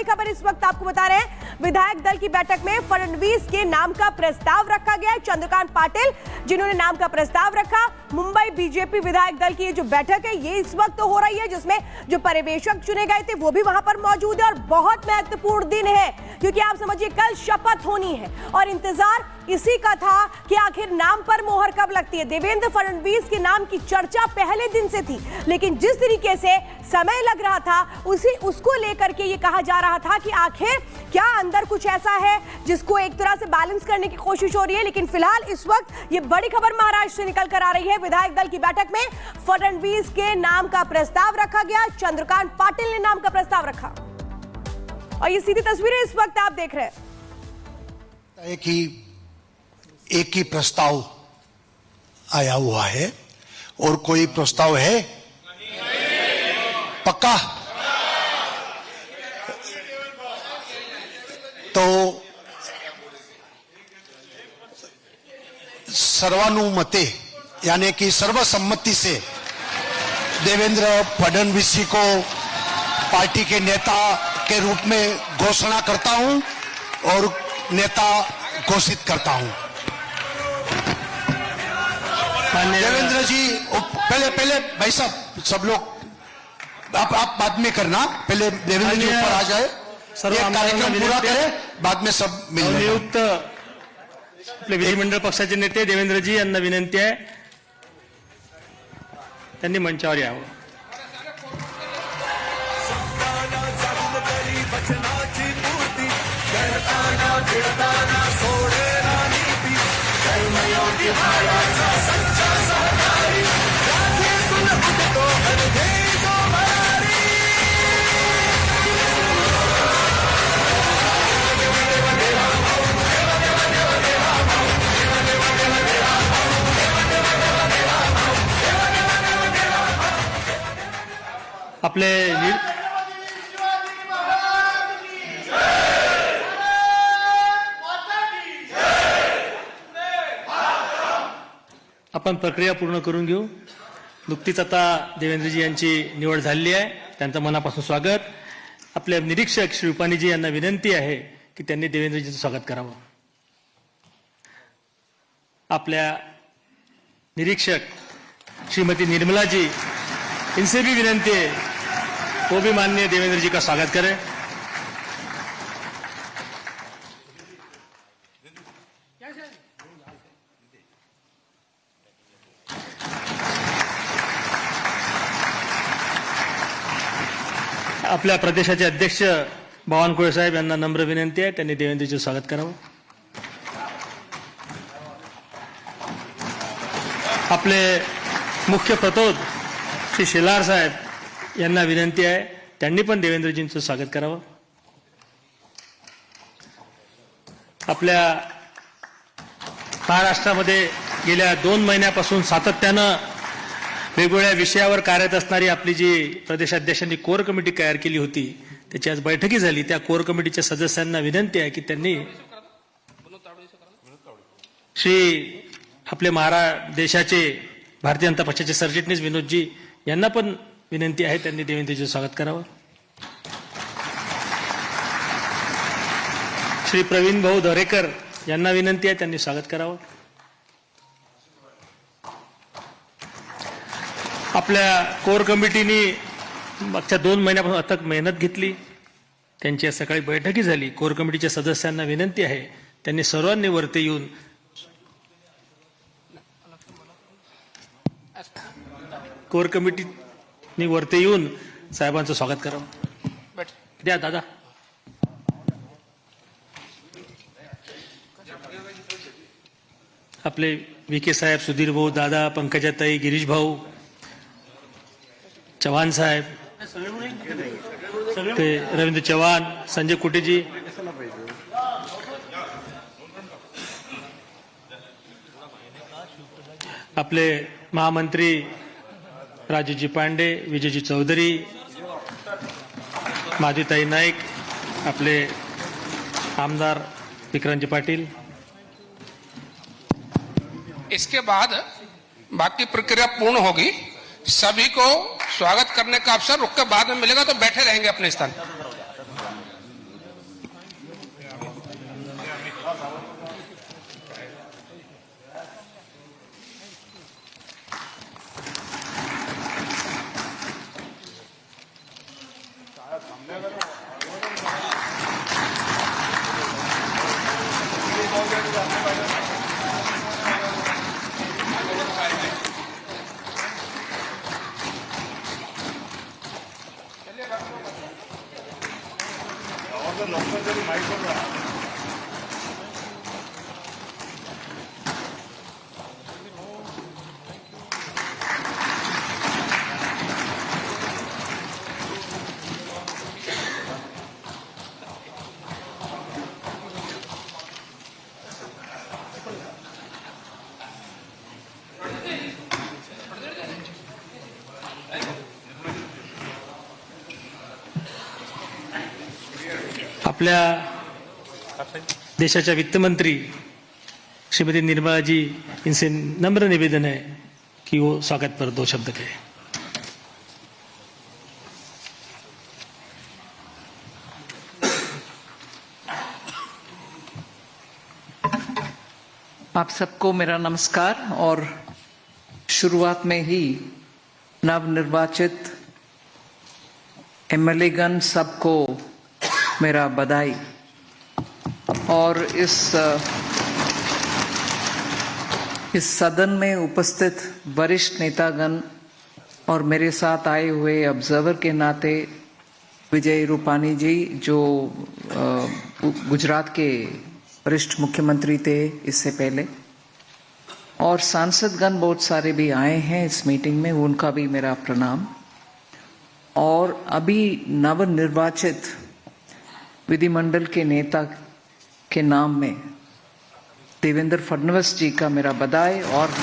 खबर इस वक्त आपको बता रहे हैं। विधायक दल की बैठक में फडणवीस के नाम का प्रस्ताव रखा गया है। चंद्रकांत पाटिल जिन्होंने नाम का प्रस्ताव रखा। मुंबई बीजेपी विधायक दल की ये जो बैठक है ये इस वक्त हो रही है, जिसमें जो पर्यवेक्षक चुने गए थे वो भी वहां पर मौजूद है और बहुत महत्वपूर्ण दिन है क्योंकि आप समझिए कल शपथ होनी है और इंतजार इसी का था कि आखिर नाम पर मोहर कब लगती है। देवेंद्र फडणवीस के नाम की चर्चा पहले दिन से थी, लेकिन जिस तरीके से समय लग रहा था उसको लेकर के ये कहा जा रहा था कि आखिर क्या अंदर कुछ ऐसा है जिसको एक तरह से बैलेंस करने की कोशिश हो रही है। लेकिन फिलहाल इस वक्त ये बड़ी खबर महाराष्ट्र से निकल कर आ रही है। विधायक दल की बैठक में फडणवीस के नाम का प्रस्ताव रखा गया। चंद्रकांत पाटिल ने नाम का प्रस्ताव रखा और ये सीधी तस्वीरें इस वक्त आप देख रहे हैं। एक ही प्रस्ताव आया हुआ है और कोई प्रस्ताव है पक्का? तो सर्वानुमते यानी कि सर्वसम्मति से देवेंद्र फडणवीस जी को पार्टी के नेता के रूप में घोषणा करता हूं और नेता घोषित करता हूं। देवेंद्र जी पहले भाई साहब सब लोग आप बाद में करना, पहले देवेंद्र जी ऊपर आ जाए, कार्यक्रम पूरा करें, बाद में सब मिल नियुक्त आपले विधिमंडळ पक्षाचे नेते देवेंद्रजी यांना विनंती आहे त्यांनी मंचावर यावं। आपले आपण प्रक्रिया पूर्ण करून घेऊ। नुकतीच आता देवेंद्रजी यांची निवड झालेली आहे, त्यांचं मनापासून स्वागत। आपले निरीक्षक श्री रुपानीजी यांना विनंती आहे की त्यांनी देवेंद्रजींचं स्वागत करावं। आपल्या निरीक्षक श्रीमती निर्मलाजी इनसे भी विनंती है वो भी माननीय देवेंद्र जी का स्वागत करें। आपल्या प्रदेशाचे अध्यक्ष बावनकुळे साहेब यांना नम्र विनंती आहे त्यांनी देवेंद्रजीचं स्वागत करावं। आपले मुख्य प्रतोद श्री शेलार साहेब यांना विनंती आहे त्यांनी पण देवेंद्रजींचं स्वागत करावं। आपल्या महाराष्ट्रामध्ये गेल्या 2 महिन्यापासून सातत्यानं वेगवेगळ्या विषयावर कार्यरत असणारी आपली जी प्रदेशाध्यक्षांनी कोर कमिटी तयार केली होती त्याची आज बैठकी झाली। त्या कोर कमिटीच्या सदस्यांना विनंती आहे की त्यांनी श्री आपले देशाचे भारतीय जनता पक्षाचे सरचिटणीस विनोदजी यांना पण विनंती आहे त्यांनी देवेंद्रजीचं स्वागत करावं। श्री प्रवीण भाऊ दरेकर यांना विनंती आहे त्यांनी स्वागत करावं। आपल्या कोर कमिटीने मागच्या 2 महिन्यापासून अथक मेहनत घेतली, त्यांची सकाळी बैठकी झाली। कोर कमिटीच्या सदस्यांना विनंती आहे त्यांनी सर्वांनी वरती येऊन कोर कमिटीने वरती येऊन साहेबांचं स्वागत करावं। द्या दादा। आपले विके साहेब, सुधीर भाऊ, दादा, पंकजाताई, गिरीश भाऊ, चव्हाण साहेब, ते रवींद्र चव्हाण, संजय कुटेजी, आपले महामंत्री राजूजी पांडे, विजयजी चौधरी, माधुताई नाईक, आपले आमदार विक्रांतजी पाटील। इसके बाद बाकी प्रक्रिया पूर्ण होगी। सभी को स्वागत करने का अवसर रुक के बाद में मिलेगा, तो बैठे रहेंगे अपने स्थान। आपल्या देशाच्या वित्तमंत्री श्रीमती निर्मलाजी इनसे नम्र निवेदन है कि वो स्वागत पर 2 शब्द कहें। आप सबको मेरा नमस्कार और शुरुआत में ही नवनिर्वाचित एमएलए गण सबको मेरा बधाई और इस सदन में उपस्थित वरिष्ठ नेतागण और मेरे साथ आए हुए ऑब्जर्वर के नाते विजय रूपानी जी जो गुजरात के वरिष्ठ मुख्यमंत्री थे इससे पहले, और सांसदगण बहुत सारे भी आए हैं इस मीटिंग में, उनका भी मेरा प्रणाम। और अभी नवनिर्वाचित विधिमंडल के नेता के नाम में देवेंद्र फडणवीस जी का मेरा बधाई और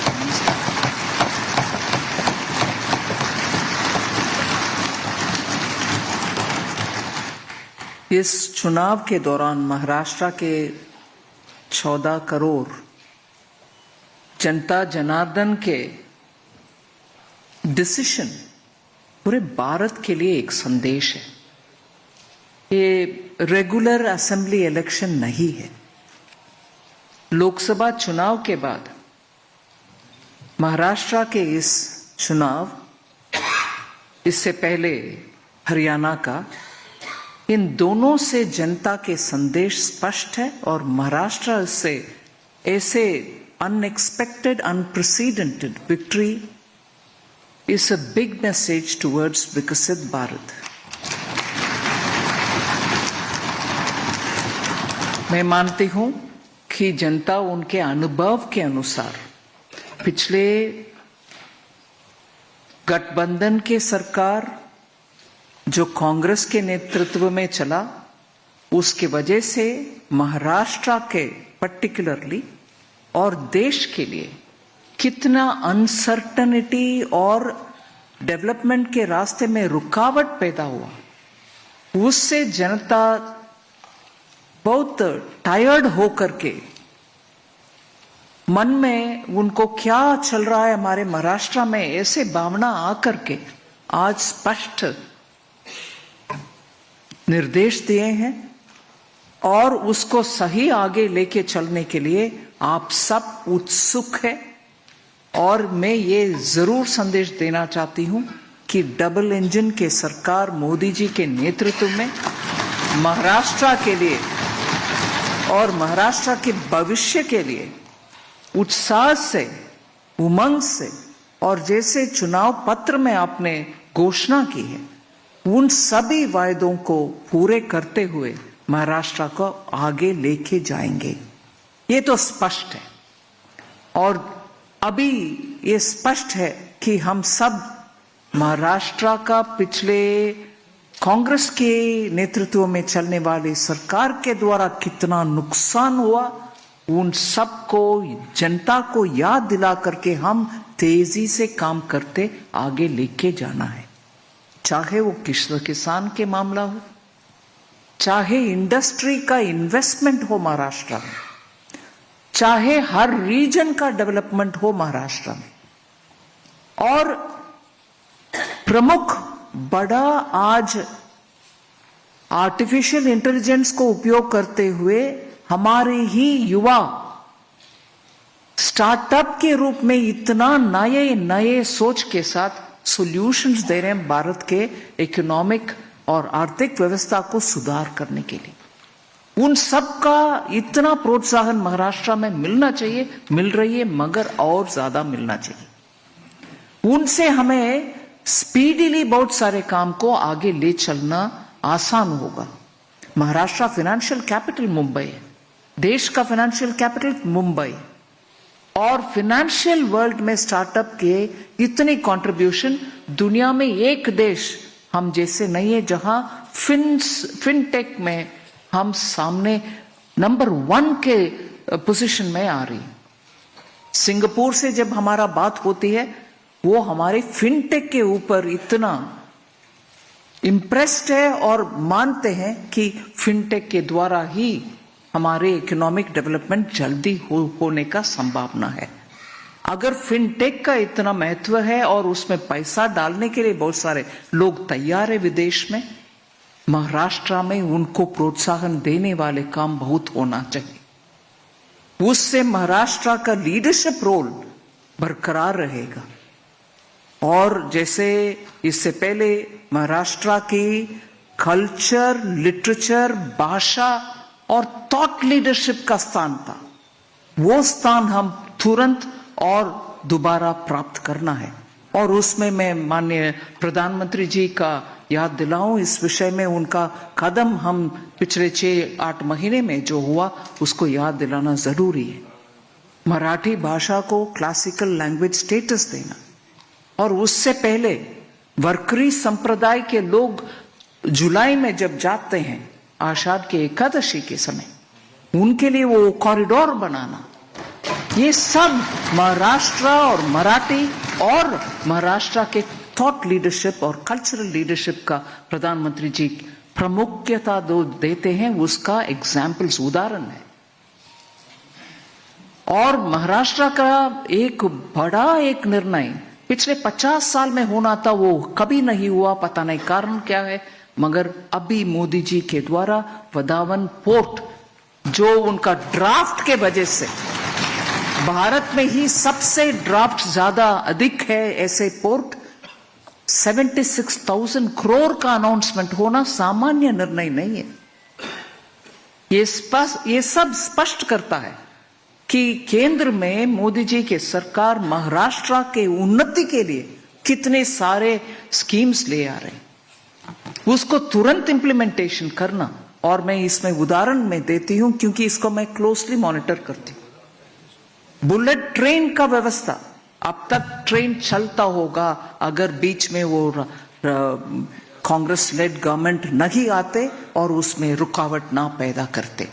इस चुनाव के दौरान महाराष्ट्र के 14 करोड़ जनता जनार्दन के डिसीजन पूरे भारत के लिए एक संदेश है। ये रेगुलर असेंबली इलेक्शन नहीं है। लोकसभा चुनाव के बाद महाराष्ट्र के इस चुनाव, इससे पहले हरियाणा का, इन दोनों से जनता के संदेश स्पष्ट है और महाराष्ट्र से ऐसे unexpected unprecedented victory is a big message towards विकसित भारत। मैं मानती हूं कि जनता उनके अनुभव के अनुसार पिछले गठबंधन के सरकार जो कांग्रेस के नेतृत्व में चला, उसके वजह से महाराष्ट्र के पर्टिकुलरली और देश के लिए कितना अनसर्टनिटी और डेवलपमेंट के रास्ते में रुकावट पैदा हुआ, उससे जनता बहुत टायर्ड होकर के मन में उनको क्या चल रहा है हमारे महाराष्ट्र में, ऐसे भावना आकर के आज स्पष्ट निर्देश दिए हैं और उसको सही आगे लेके चलने के लिए आप सब उत्सुक हैं। और मैं ये जरूर संदेश देना चाहती हूं कि डबल इंजन के सरकार मोदी जी के नेतृत्व में महाराष्ट्र के लिए और महाराष्ट्र के भविष्य के लिए उत्साह से, उमंग से, और जैसे चुनाव पत्र में आपने घोषणा की है, उन सभी वायदों को पूरे करते हुए महाराष्ट्र को आगे लेके जाएंगे। ये तो स्पष्ट है और अभी ये स्पष्ट है कि हम सब महाराष्ट्र का पिछले कांग्रेस के नेतृत्व में चलने वाली सरकार के द्वारा कितना नुकसान हुआ, उन सबको जनता को याद दिला करके हम तेजी से काम करते आगे लेके जाना है। चाहे वो किसान के मामला हो, चाहे इंडस्ट्री का इन्वेस्टमेंट हो महाराष्ट्र में, चाहे हर रीजन का डेवलपमेंट हो महाराष्ट्र में, और प्रमुख बड़ा आज आर्टिफिशियल इंटेलिजेंस को उपयोग करते हुए हमारे ही युवा स्टार्टअप के रूप में इतना नए नए सोच के साथ सॉल्यूशंस दे रहे हैं भारत के इकोनॉमिक और आर्थिक व्यवस्था को सुधार करने के लिए। उन सब का इतना प्रोत्साहन महाराष्ट्र में मिलना चाहिए, मिल रही है, मगर और ज्यादा मिलना चाहिए। उनसे हमें स्पीडीली बहुत सारे काम को आगे ले चलना आसान होगा। महाराष्ट्र फाइनेंशियल कैपिटल मुंबई है, देश का फाइनेंशियल कैपिटल मुंबई, और फाइनेंशियल वर्ल्ड में स्टार्टअप के इतने कंट्रीब्यूशन दुनिया में एक देश हम जैसे नहीं है जहां फिनटेक में हम सामने नंबर 1 के पोजीशन में आ रही। सिंगापुर से जब हमारा बात होती है वो हमारे फिनटेक के ऊपर इतना इम्प्रेस्ड है और मानते हैं कि फिनटेक के द्वारा ही हमारे इकोनॉमिक डेवलपमेंट जल्दी होने का संभावना है। अगर फिनटेक का इतना महत्व है और उसमें पैसा डालने के लिए बहुत सारे लोग तैयार है विदेश में, महाराष्ट्र में उनको प्रोत्साहन देने वाले काम बहुत होना चाहिए। उससे महाराष्ट्र का लीडरशिप रोल बरकरार रहेगा। और जैसे इससे पहले महाराष्ट्र की कल्चर, लिटरेचर, भाषा और थॉट लीडरशिप का स्थान था, वो स्थान हम तुरंत और दोबारा प्राप्त करना है। और उसमें मैं माननीय प्रधानमंत्री जी का याद दिलाऊं, इस विषय में उनका कदम हम पिछले 6-8 महीने में जो हुआ उसको याद दिलाना जरूरी है। मराठी भाषा को क्लासिकल लैंग्वेज स्टेटस देना, और उससे पहले वर्करी संप्रदाय के लोग जुलाई में जब जाते हैं आषाढ़ के एकादशी के समय, उनके लिए वो कॉरिडोर बनाना, ये सब महाराष्ट्र और मराठी और महाराष्ट्र के थॉट लीडरशिप और कल्चरल लीडरशिप का प्रधानमंत्री जी प्रमुखता देते हैं, उसका एग्जाम्पल्स उदाहरण है। और महाराष्ट्र का एक बड़ा एक निर्णय पिछले 50 साल में होना था, वो कभी नहीं हुआ, पता नहीं कारण क्या है, मगर अभी मोदी जी के द्वारा वदावन पोर्ट, जो उनका ड्राफ्ट के वजह से भारत में ही सबसे ड्राफ्ट ज्यादा अधिक है ऐसे पोर्ट, 76,000 करोड़ का अनाउंसमेंट होना सामान्य निर्णय नहीं है। ये सब स्पष्ट करता है कि केंद्र में मोदी जी के सरकार महाराष्ट्र के उन्नति के लिए कितने सारे स्कीम्स ले आ रहे हैं, उसको तुरंत इंप्लीमेंटेशन करना। और मैं इसमें उदाहरण में देती हूं क्योंकि इसको मैं क्लोजली मॉनिटर करती हूं। बुलेट ट्रेन का व्यवस्था, अब तक ट्रेन चलता होगा अगर बीच में वो कांग्रेस लेड गवर्नमेंट नहीं आते और उसमें रुकावट ना पैदा करते।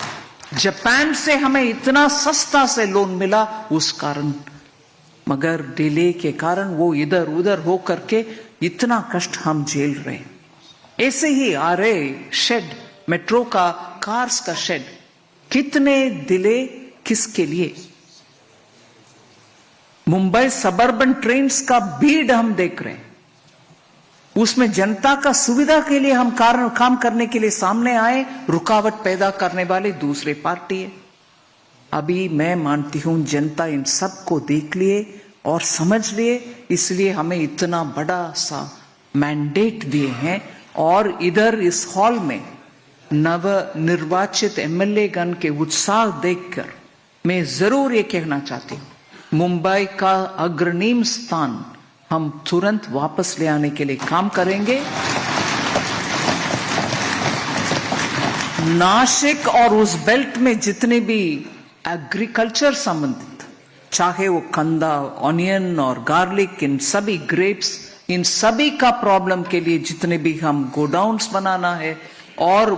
जापान से हमें इतना सस्ता से लोन मिला उस कारण, मगर डिले के कारण वो इधर उधर हो करके इतना कष्ट हम झेल रहे। ऐसे ही आ रहे शेड, मेट्रो का, कार्स का शेड, कितने डिले किसके लिए? मुंबई सबर्बन ट्रेन्स का भीड़ हम देख रहे हैं, उसमें जनता का सुविधा के लिए हम काम करने के लिए सामने आए, रुकावट पैदा करने वाले दूसरे पार्टी है। अभी मैं मानती हूं जनता इन सब को देख लिए और समझ लिए, इसलिए हमें इतना बड़ा सा मैंडेट दिए हैं। और इधर इस हॉल में नव निर्वाचित एमएलए गण के उत्साह देखकर मैं जरूर ये कहना चाहती हूं, मुंबई का अग्रणी स्थान हम तुरंत वापस ले आने के लिए काम करेंगे। नासिक और उस बेल्ट में जितने भी एग्रीकल्चर संबंधित, चाहे वो कंदा, ऑनियन और गार्लिक, इन सभी ग्रेप्स, इन सभी का प्रॉब्लम के लिए जितने भी हम गोडाउन्स बनाना है और